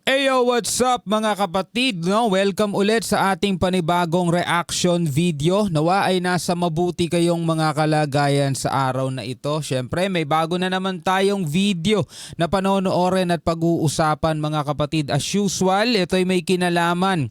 Eyo, what's up mga kapatid? No? Welcome ulit sa ating panibagong reaction video. Nawa ay nasa mabuti kayong mga kalagayan sa araw na ito. Syempre, may bago na naman tayong video na panonoorin at pag-uusapan mga kapatid. As usual, ito ay may kinalaman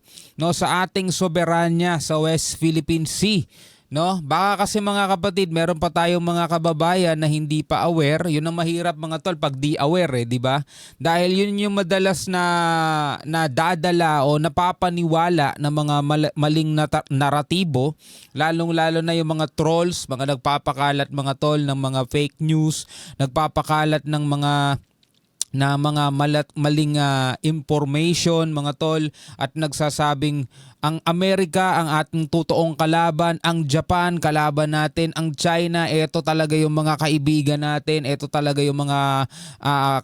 sa ating soberanya sa West Philippine Sea. No, baka kasi mga kapatid, meron pa tayong mga kababayan na hindi pa aware. Yun ang mahirap mga tol pag di aware, di ba? Dahil yun yung madalas na dadala o napapaniwala ng mga maling naratibo, lalong-lalo na yung mga trolls, mga nagpapakalat mga tol ng mga fake news, nagpapakalat ng mga maling information mga tol, at nagsasabing ang Amerika ang ating totoong kalaban, ang Japan kalaban natin, ang China eto talaga yung mga kaibigan natin, eto talaga yung mga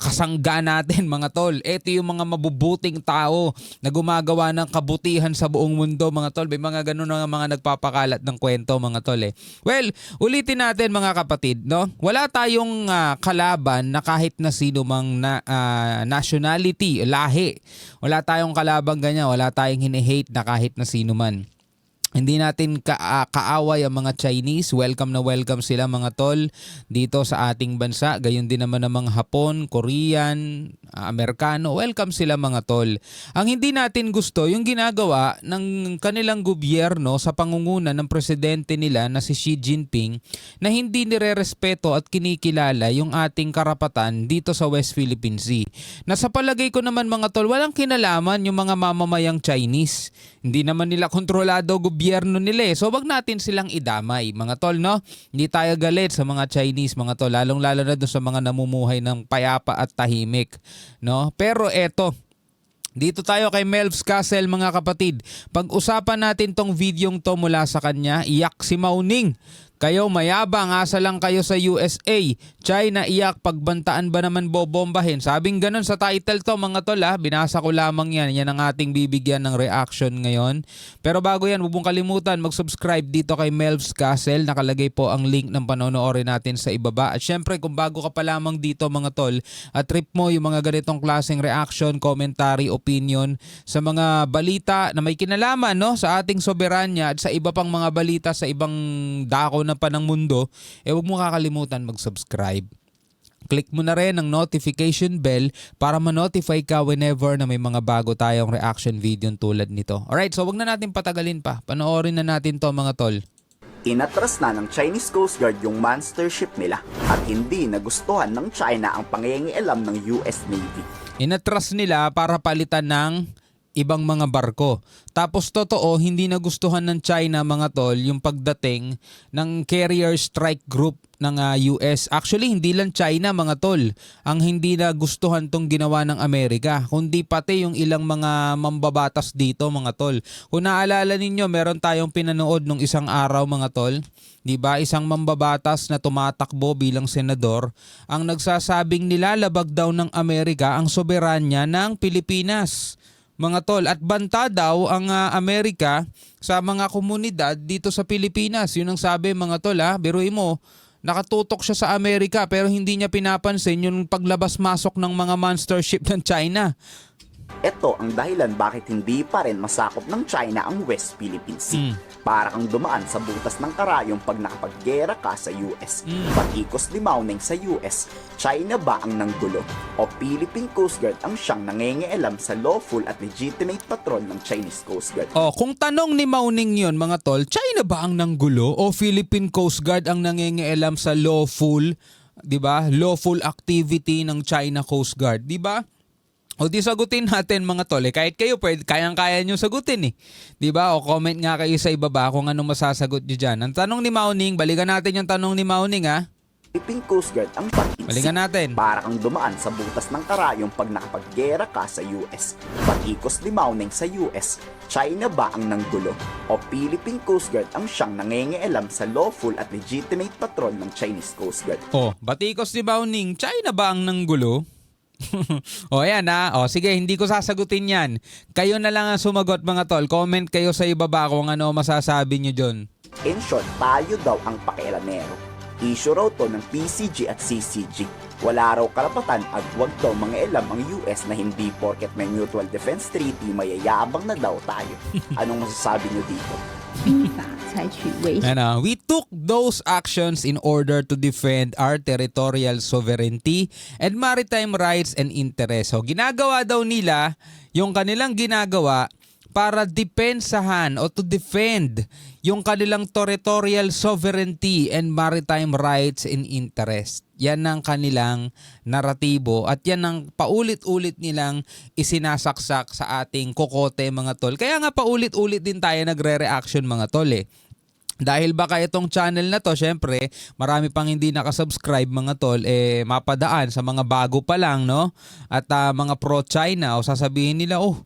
kasangga natin mga tol, eto yung mga mabubuting tao na gumagawa ng kabutihan sa buong mundo mga tol. May mga ganun na mga nagpapakalat ng kwento mga tol eh. Well, ulitin natin mga kapatid, no? Wala tayong kalaban na kahit na sino mang nationality, lahi. Wala tayong kalabang ganyan, wala tayong hine-hate na kahit na sino man. Hindi natin kaaway ang mga Chinese. Welcome na welcome sila mga tol dito sa ating bansa. Gayon din naman ang mga Hapon, Korean, Amerikano. Welcome sila mga tol. Ang hindi natin gusto yung ginagawa ng kanilang gobyerno sa pangunguna ng presidente nila na si Xi Jinping, na hindi nirerespeto at kinikilala yung ating karapatan dito sa West Philippine Sea. Na sa palagay ko naman mga tol, walang kinalaman yung mga mamamayang Chinese. Hindi naman nila kontrolado gobyerno nila eh. So wag natin silang idamay mga tol, no? Hindi tayo galit sa mga Chinese mga tol, lalong-lalo na doon sa mga namumuhay ng payapa at tahimik, no? Pero eto, dito tayo kay Melvs Castle mga kapatid. Pag-usapan natin tong videong to mula sa kanya. Iyak si Mauning. Kayo mayabang, asa lang kayo sa USA. China iyak, pagbantaan ba naman bobombahin? Sabing ganun sa title to mga tol ha. Binasa ko lamang yan. Yan ang ating bibigyan ng reaction ngayon. Pero bago yan, huwag mong kalimutan mag-subscribe dito kay Melvs Castle. Nakalagay po ang link ng panonoorin natin sa ibaba. At syempre kung bago ka pa lamang dito mga tol, at trip mo yung mga ganitong klaseng reaction, commentary, opinion sa mga balita na may kinalaman sa ating soberanya at sa iba pang mga balita sa ibang dako na pa ng mundo, huwag mo kakalimutan mag-subscribe. Click mo na rin ang notification bell para ma-notify ka whenever na may mga bago tayong reaction video tulad nito. Alright, so wag na natin patagalin pa. Panoorin na natin to mga tol. Inatras na ng Chinese Coast Guard yung monster ship nila at hindi nagustuhan ng China ang pangingialam ng US Navy. Inatras nila para palitan ng ibang mga barko. Tapos totoo, hindi nagustuhan ng China mga tol yung pagdating ng carrier strike group ng US. Actually, hindi lang China mga tol ang hindi nagustuhan tong ginawa ng Amerika, kundi pati yung ilang mga mambabatas dito mga tol. Kung naalala ninyo, meron tayong pinanood nung isang araw mga tol, di ba? Isang mambabatas na tumatakbo bilang senador ang nagsasabing nilalabag daw ng Amerika ang soberanya ng Pilipinas. Mga tol, at banta daw ang Amerika sa mga komunidad dito sa Pilipinas. Yun ang sabi mga tol biruin mo, nakatutok siya sa Amerika pero hindi niya pinapansin yung paglabas-masok ng mga monster ship ng China. Ito ang dahilan bakit hindi pa rin masakop ng China ang West Philippine Sea. Para kang dumaan sa butas ng karayom pag nakapaggera ka sa US. Patikos limawning sa US, China ba ang nanggulo? O Philippine Coast Guard ang siyang nangingialam sa lawful at legitimate patrol ng Chinese Coast Guard? Kung tanong ni Mauning yun mga tol, China ba ang nanggulo o Philippine Coast Guard ang nangingialam sa lawful, di ba? Lawful activity ng China Coast Guard, di ba? O di sagutin natin mga tol. Kahit kayo pwede, kayang-kaya nyo sagutin eh. Diba? O comment nga kayo sa ibaba kung anong masasagot nyo dyan. Ang tanong ni Mauning, balikan natin yung tanong ni Mauning ha. Philippine Coast Guard ang pag-isip. Balikan natin. Para kang dumaan sa butas ng karayom pag nakapaggera ka sa US. Patikos limawning sa US, China ba ang nanggulo? O Philippine Coast Guard ang siyang nangingialam sa lawful at legitimate patrol ng Chinese Coast Guard? Batikos ni Mauning, China ba ang nanggulo? Ayan sige, hindi ko sasagutin yan. Kayo na lang ang sumagot mga tol. Comment kayo sa ibaba kung ano masasabi nyo dyan. In short, tayo daw ang pakialamero. Issue raw to ng PCG at CCG. Wala raw karapatan at wag daw mangialam ang US na hindi porket may mutual defense treaty mayayabang na daw tayo. Anong masasabi nyo dito? We took those actions in order to defend our territorial sovereignty and maritime rights and interests. So ginagawa daw nila yung kanilang ginagawa para depensahan o to defend yung kanilang territorial sovereignty and maritime rights and interest. Yan ang kanilang naratibo at yan ang paulit-ulit nilang isinasaksak sa ating kokote mga tol. Kaya nga paulit-ulit din tayo nagre-reaction mga tol eh. Dahil baka itong channel na to, syempre, marami pang hindi nakasubscribe mga tol, mapadaan sa mga bago pa lang, no? At mga pro-China o sasabihin nila, oh,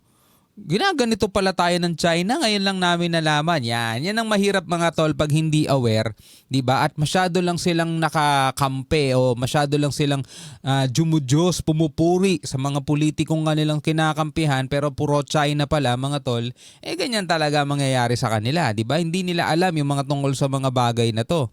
ginaganito pala tayo ng China, ngayon lang namin nalaman. Yan ang mahirap mga tol pag hindi aware, 'di ba? At masyado lang silang nakakampe o masyado lang silang jumujos, pumupuri sa mga politikong kanilang kinakampihan pero puro China pala mga tol. Ganyan talaga mangyayari sa kanila, 'di ba? Hindi nila alam yung mga tungkol sa mga bagay na 'to.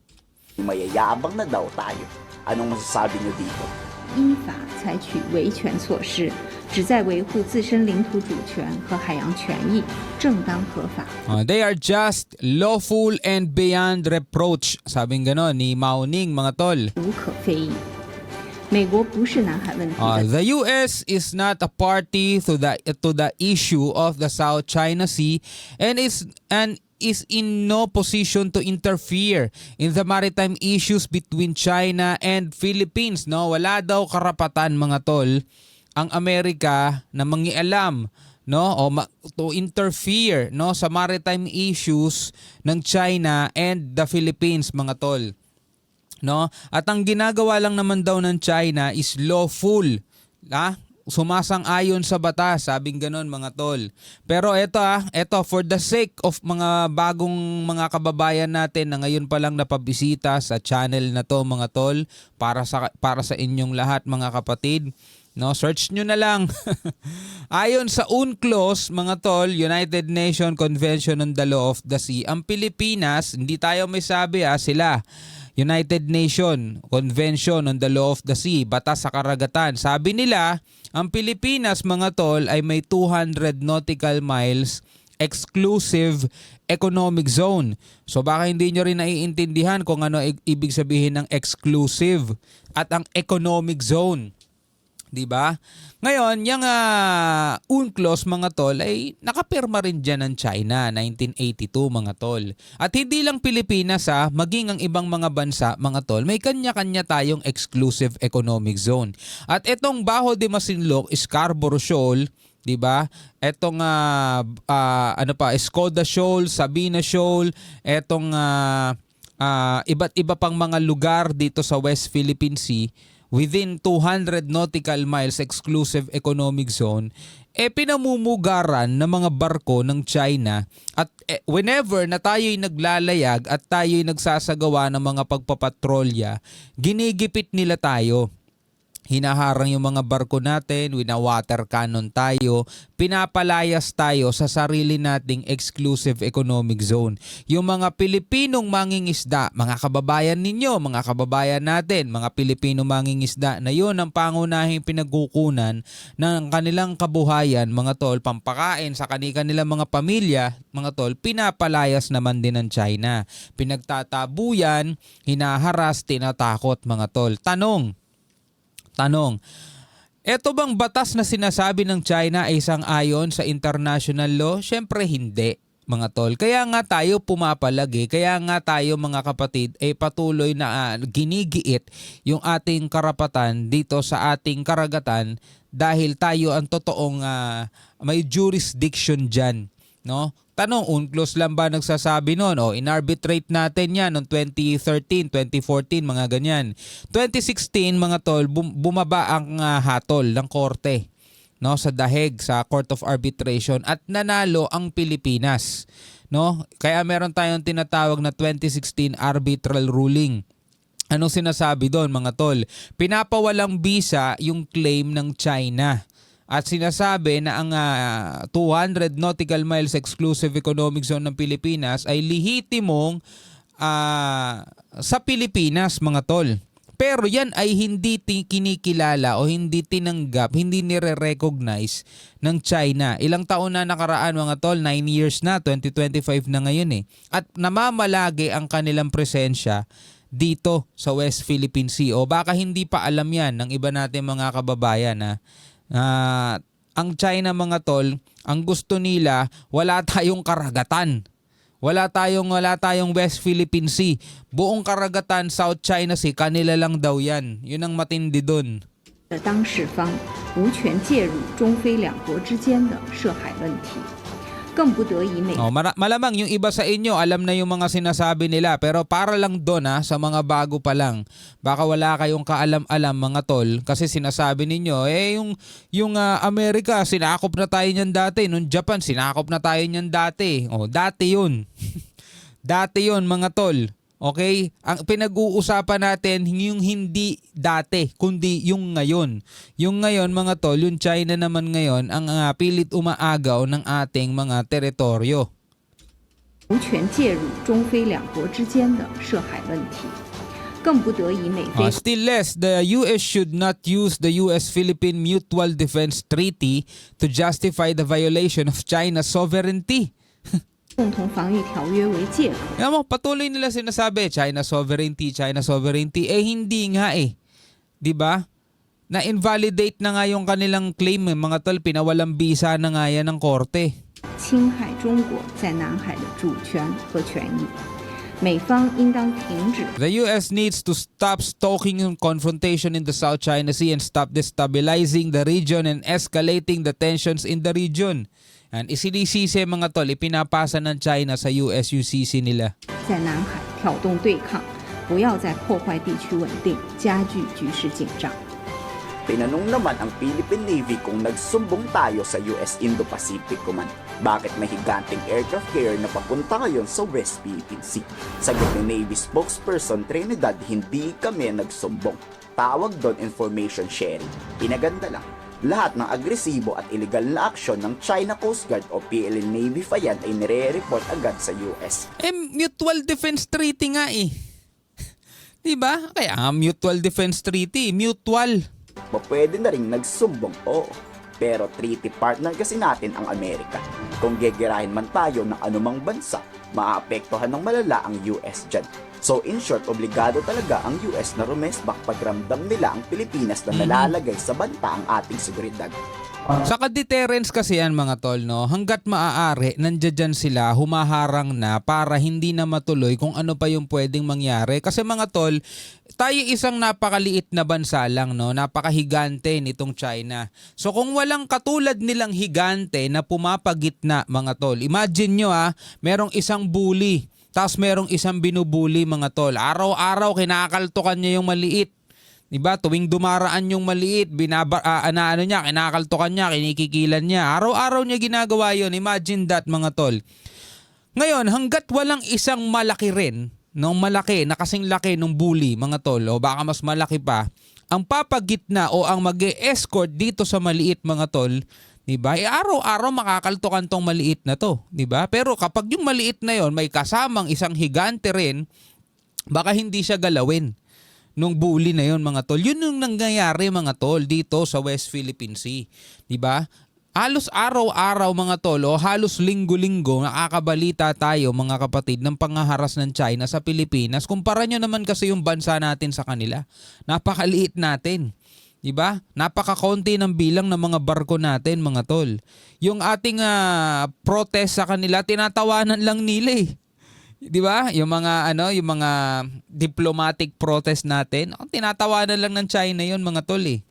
Mayayabang na daw tayo. Anong masasabi niyo dito? 依法采取维权措施，旨在维护自身领土主权和海洋权益，正当合法。 They are just, lawful and beyond reproach. Sabing gano'n ni Mao Ning mga tol. 无可非议。美国不是南海问题的 The US is not a party to the issue of the South China Sea and is in no position to interfere in the maritime issues between China and Philippines. No, wala daw karapatan mga tol ang Amerika na mangialam, no, o to interfere, no, sa maritime issues ng China and the Philippines mga tol. No? At ang ginagawa lang naman daw ng China is lawful. Sumasang-ayon sa batas, sabing ganon mga tol. Pero eto for the sake of mga bagong mga kababayan natin na ngayon pa lang napabisita sa channel na to mga tol, para sa inyong lahat mga kapatid, no, search nyo na lang. Ayon sa UNCLOS mga tol, United Nations Convention on the Law of the Sea, ang Pilipinas, hindi tayo may sabi sila United Nations Convention on the Law of the Sea, batas sa karagatan. Sabi nila, ang Pilipinas mga tol ay may 200 nautical miles exclusive economic zone. So baka hindi nyo rin naiintindihan kung ano ibig sabihin ng exclusive at ang economic zone. 'Di ba? Ngayon, yung UNCLOS mga tol ay nakapirma rin dyan ng China, 1982 mga tol. At hindi lang Pilipinas maging ang ibang mga bansa mga tol, may kanya-kanya tayong exclusive economic zone. At itong Bajo de Masinloc, Scarborough Shoal, 'di ba? Etong Escoda Shoal, Sabina Shoal, etong iba't iba pang mga lugar dito sa West Philippine Sea, within 200 nautical miles exclusive economic zone, pinamumugaran ng mga barko ng China at whenever na tayo'y naglalayag at tayo'y nagsasagawa ng mga pagpapatrolya, ginigipit nila tayo. Hinaharang yung mga barko natin, wina-water cannon tayo, pinapalayas tayo sa sarili nating exclusive economic zone. Yung mga Pilipinong mangingisda, mga kababayan ninyo, mga kababayan natin, mga Pilipinong mangingisda na yun ang pangunahing pinagkukunan ng kanilang kabuhayan, mga tol, pampakain sa kanilang mga pamilya, mga tol, pinapalayas naman din ng China. Pinagtatabuyan, hinaharas, tinatakot, mga tol. Tanong, eto bang batas na sinasabi ng China ay sang-ayon sa international law? Siyempre hindi, mga tol. Kaya nga tayo pumapalagi, kaya nga tayo mga kapatid ay patuloy na ginigiit yung ating karapatan dito sa ating karagatan dahil tayo ang totoong may jurisdiction dyan. No? Tanong, UNCLOS lang ba nagsasabi nun? In-arbitrate natin yan noong 2013, 2014, mga ganyan. 2016, mga tol, bumaba ang hatol ng korte, no, sa dahig sa Court of Arbitration at nanalo ang Pilipinas. No? Kaya meron tayong tinatawag na 2016 arbitral ruling. Anong sinasabi doon mga tol? Pinapawalang bisa yung claim ng China. At sinasabi na ang 200 nautical miles exclusive economic zone ng Pilipinas ay lehitimong sa Pilipinas, mga tol. Pero yan ay hindi kinikilala o hindi tinanggap, hindi nire-recognize ng China. Ilang taon na nakaraan, mga tol, 9 years na, 2025 na ngayon eh. At namamalagi ang kanilang presensya dito sa West Philippine Sea. O baka hindi pa alam yan ng iba natin mga kababayan na ang China, mga tol, ang gusto nila, wala tayong karagatan. Wala tayong West Philippine Sea. Buong karagatan, South China Sea, kanila lang daw yan. Yun ang matindi doon. 当事方无权介入中非两国之间的涉海问题，更不得以美 Malamang yung iba sa inyo, alam na yung mga sinasabi nila. Pero para lang doon sa mga bago pa lang. Baka wala kayong kaalam-alam, mga tol. Kasi sinasabi ninyo, yung Amerika, sinakop na tayo niyan dati. Nung Japan, sinakop na tayo niyan dati. Dati yun. Dati yun, mga tol. Okay? Ang pinag-uusapan natin yung hindi dati, kundi yung ngayon. Yung ngayon, mga tol, yung China naman ngayon ang pilit umaagaw ng ating mga teritoryo. 无权介入中非两国之间的涉海问题，更不得以美非 Still less, the US should not use the US-Philippine Mutual Defense Treaty to justify the violation of China's sovereignty. 共同防御条约为借口。 Alam mo, patuloy nila sinasabi, China sovereignty. Hindi nga eh. 'Di ba? Na-invalidate na nga yung kanilang claim, mga tol, pinawalang bisa na nga yan ng korte. 侵害中国在南海的主权和权益，美方应当停止 The US needs to stop stoking confrontation in the South China Sea and stop destabilizing the region and escalating the tensions in the region. And isinisisi, mga tol, ipinapasa ng China sa US yung sisi nila. 在南海挑动对抗，不要再破坏地区稳定，加剧局势紧张。 Tinanong naman ang Philippine Navy kung nagsumbong tayo sa US Indo-Pacific Command. Bakit may higanteng aircraft carrier na papunta ngayon sa West Philippine Sea? Sagot ni Navy spokesperson Trinidad, hindi kami nagsumbong. Tawag doon information sharing. Pinaganda lang. Lahat ng agresibo at illegal na aksyon ng China Coast Guard o PLA Navy FAYAD ay nire-report agad sa US. Mutual Defense Treaty nga eh. Diba? Kaya Mutual Defense Treaty, mutual. Pwede na rin nagsumbong, oo. Pero treaty partner kasi natin ang Amerika. Kung gegerahin man tayo ng anumang bansa, maaapektuhan ng malala ang US dyan. So in short, obligado talaga ang US na rumesbak pag ramdam nila ang Pilipinas na nalalagay sa banta ang ating seguridad. Saka deterrence kasi yan, mga tol, no? Hanggat maaari, nandiyan sila, humaharang na para hindi na matuloy kung ano pa yung pwedeng mangyari. Kasi, mga tol, tayo isang napakaliit na bansa lang, no? Napakahigante nitong China. So kung walang katulad nilang higante na pumapagitna, mga tol, imagine nyo merong isang bully, tapos merong isang binubuli, mga tol. Araw-araw kinakaltukan niya yung maliit. Diba? Tuwing dumaraan yung maliit, kinakaltukan niya, kinikikilan niya. Araw-araw niya ginagawa yun. Imagine that, mga tol. Ngayon, hanggat walang isang malaki rin, nung malaki, na kasing laki nung bully, mga tol, o baka mas malaki pa, ang papagitna o ang mag-e-escort dito sa maliit, mga tol, diba? Araw-araw makakaltukan tong maliit na to. Diba? Pero kapag yung maliit na yon may kasamang isang higante rin, baka hindi siya galawin nung bully na yon, mga tol. Yun yung nangyayari, mga tol, dito sa West Philippine Sea. Diba? Halos araw-araw, mga tol, o halos linggo-linggo, nakakabalita tayo, mga kapatid, ng pangaharas ng China sa Pilipinas. Kumpara nyo naman kasi yung bansa natin sa kanila. Napakaliit natin. Diba? Napakakonti ng bilang ng mga barko natin, mga tol. Yung ating protest sa kanila, tinatawanan lang nila eh. 'Di ba? Yung mga yung mga diplomatic protest natin, tinatawanan lang ng China 'yon, mga tol eh.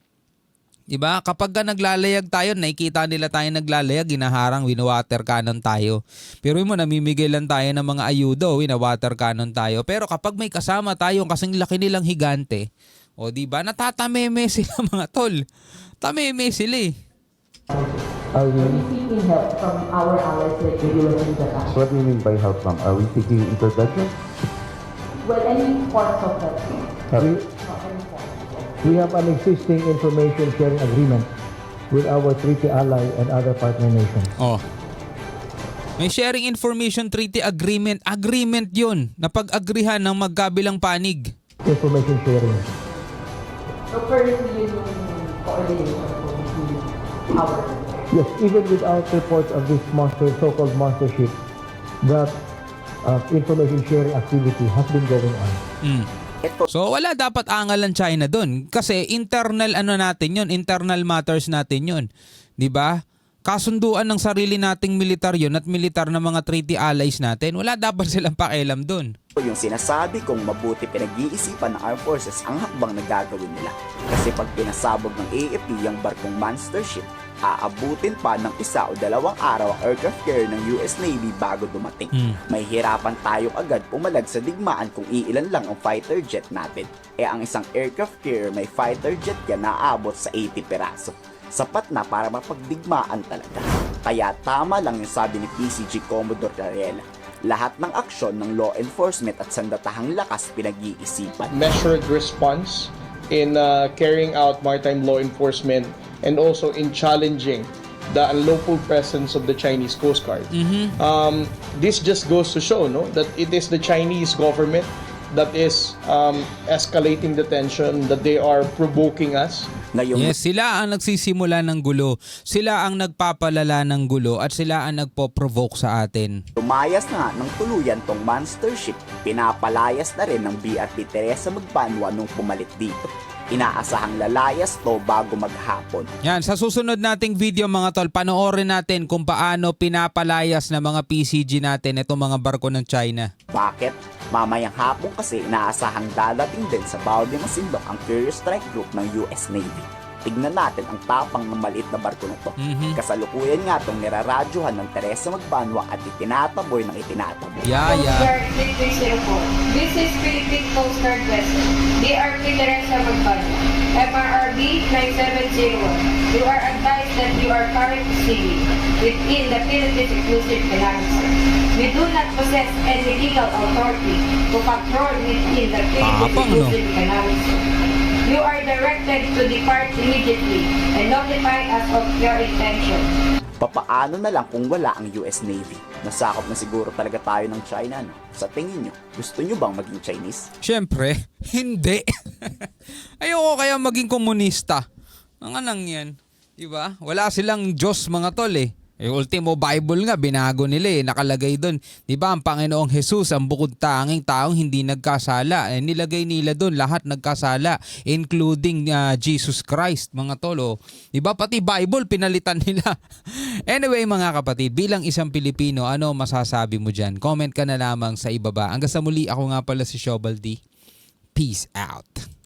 'Di ba? Kapag naglalayag tayo, nakikita nila tayo naglalayag, ginaharang, wino-water cannon tayo. Pero mo namimigay lang tayo ng mga ayuda, wino-water cannon tayo. Pero kapag may kasama tayong kasing laki nilang higante, 'di ba? Natatameme sila, mga tol. Tameme sila eh. Are we, Seeking help from our allies like the US and Japan. what do you mean by help from? Are we seeking intervention? Well, any forms of help. We have an existing information sharing agreement with our treaty ally and other partner nations. May sharing information treaty agreement. Agreement yun. Napag-agrihan ng magkabilang panig. Information sharing. So currently yun yung coordination between our Yes, even without reports of this so-called monster ship, that information sharing activity has been going on. Ito So wala dapat angal ang China doon kasi internal natin 'yon, internal matters natin 'yon. 'Di ba? Kasunduan ng sarili nating militar 'yon at militar na mga treaty allies natin. Wala dapat silang pakialam doon. yung sinasabi kong mabuti pinag-iisipan ng Armed Forces ang hakbang na gagawin nila. Kasi pag pinasabog ng AFP yung barkong monster ship, aabutin pa ng 1 o 2 araw ang aircraft carrier ng US Navy bago dumating. May hirapan tayong agad pumalag sa digmaan kung iilan lang ang fighter jet natin. Ang isang aircraft carrier may fighter jet yan na aabot sa 80 peraso. Sapat na para mapagdigmaan talaga. Kaya tama lang yung sabi ni PCG Commodore Darrella. Lahat ng aksyon ng law enforcement at sandatahang lakas pinag-iisipan. Measured response in carrying out maritime law enforcement and also in challenging the unlawful presence of the Chinese Coast Guard. This just goes to show that it is the Chinese government that is escalating the tension, that they are provoking us. Ngayong Yes, sila ang nagsisimula ng gulo. Sila ang nagpapalala ng gulo at sila ang nagpo-provoke sa atin. lumayas na ng tuluyan tong monster ship, pinapalayas na rin ng BRP Teresa Magbanwa nung pumalit dito. Inaasahang lalayas to bago maghapon. Yan, sa susunod nating video mga tol, panoorin natin kung paano pinapalayas ng mga PCG natin itong mga barko ng China. Bakit? Mamayang hapon kasi inaasahang dadating din sa Bao de Masinloc ang Carrier Strike Group ng US Navy. Tignan natin ang tapang ng maliit na barko na to. Kasalukuyan nga itong niraradyohan ng Teresa Magbanwa at itinataboy ng itinataboy. Yeah. Guard 3304. This is Philippine Coast Guard vessel. DRP Teresa Magbanwa. MRRB 9701. You are advised that you are currently sailing within the Philippines Exclusive Economic Zone. We do not possess any legal authority to patrol within the Philippines Exclusive Economic Zone. You are directed to depart immediately and notify us of your intention. Papaano na lang kung wala ang US Navy? Nasakop na siguro talaga tayo ng China, no? Sa tingin nyo, gusto nyo bang maging Chinese? Siyempre, hindi. Ayoko kaya maging komunista. Ang anang yan. Diba? Wala silang Diyos mga tol eh. Ultimo Bible nga, binago nila eh. Nakalagay doon. Diba ang Panginoong Jesus, ang bukod tanging taong hindi nagkasala. Nilagay nila doon, lahat nagkasala. Including Jesus Christ, mga tolo. Diba? Pati Bible, pinalitan nila. Anyway mga kapatid, bilang isang Pilipino, ano masasabi mo dyan? Comment ka na lamang sa ibaba. Hanggang sa muli, ako nga pala si Shobal D. Peace out.